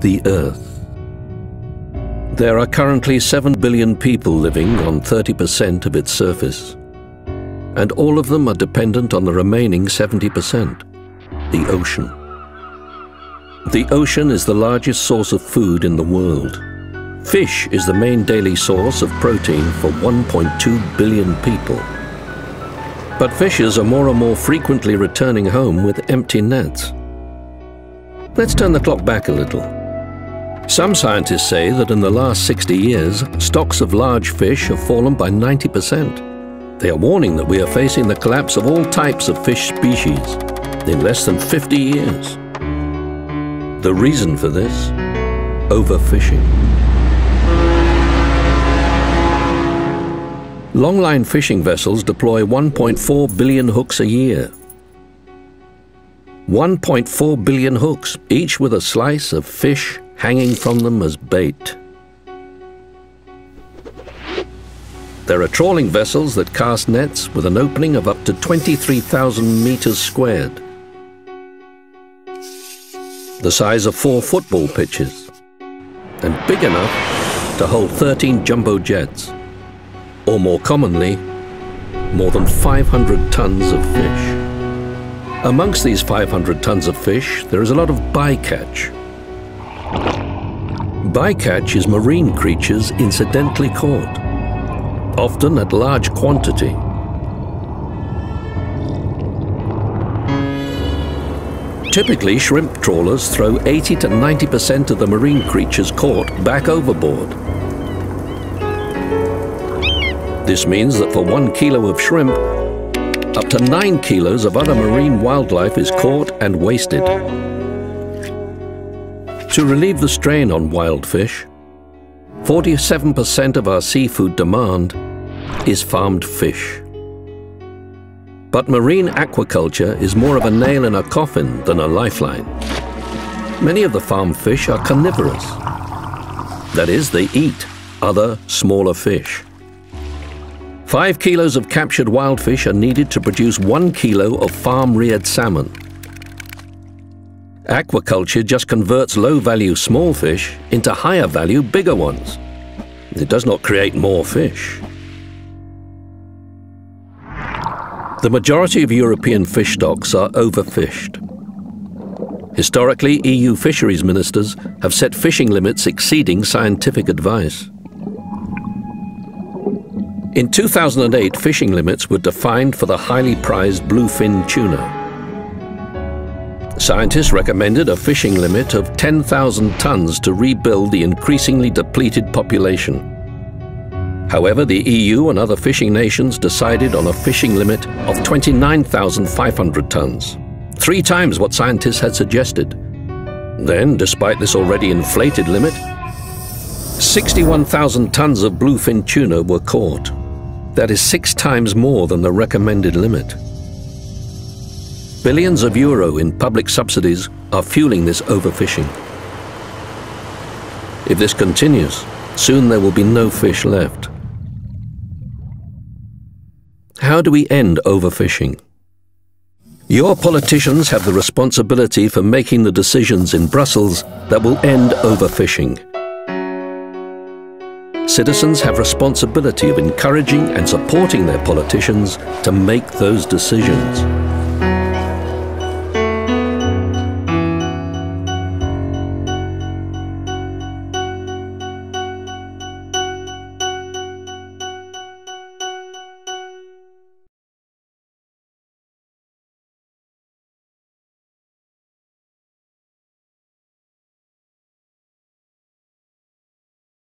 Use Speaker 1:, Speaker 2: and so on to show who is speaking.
Speaker 1: the Earth. There are currently 7 billion people living on 30% of its surface, and all of them are dependent on the remaining 70%, the ocean. The ocean is the largest source of food in the world. Fish is the main daily source of protein for 1.2 billion people. But fishers are more and more frequently returning home with empty nets. Let's turn the clock back a little. Some scientists say that in the last 60 years, stocks of large fish have fallen by 90%. They are warning that we are facing the collapse of all types of fish species in less than 50 years. The reason for this? Overfishing. Longline fishing vessels deploy 1.4 billion hooks a year. 1.4 billion hooks, each with a slice of fish hanging from them as bait. There are trawling vessels that cast nets with an opening of up to 23,000 meters squared, the size of 4 football pitches, and big enough to hold 13 jumbo jets, or more commonly, more than 500 tons of fish. Amongst these 500 tons of fish, there is a lot of bycatch. Bycatch is marine creatures incidentally caught, often at large quantity. Typically, shrimp trawlers throw 80 to 90% of the marine creatures caught back overboard. This means that for 1 kilo of shrimp, up to 9 kilos of other marine wildlife is caught and wasted. To relieve the strain on wild fish, 47% of our seafood demand is farmed fish. But marine aquaculture is more of a nail in a coffin than a lifeline. Many of the farmed fish are carnivorous. That is, they eat other, smaller fish. 5 kilos of captured wild fish are needed to produce 1 kilo of farm-reared salmon. Aquaculture just converts low-value small fish into higher-value bigger ones. It does not create more fish. The majority of European fish stocks are overfished. Historically, EU fisheries ministers have set fishing limits exceeding scientific advice. In 2008, fishing limits were defined for the highly prized bluefin tuna. Scientists recommended a fishing limit of 10,000 tons to rebuild the increasingly depleted population. However, the EU and other fishing nations decided on a fishing limit of 29,500 tons, 3 times what scientists had suggested. Then, despite this already inflated limit, 61,000 tons of bluefin tuna were caught. That is 6 times more than the recommended limit. Billions of euro in public subsidies are fueling this overfishing. If this continues, soon there will be no fish left. How do we end overfishing? Your politicians have the responsibility for making the decisions in Brussels that will end overfishing. Citizens have responsibility of encouraging and supporting their politicians to make those decisions.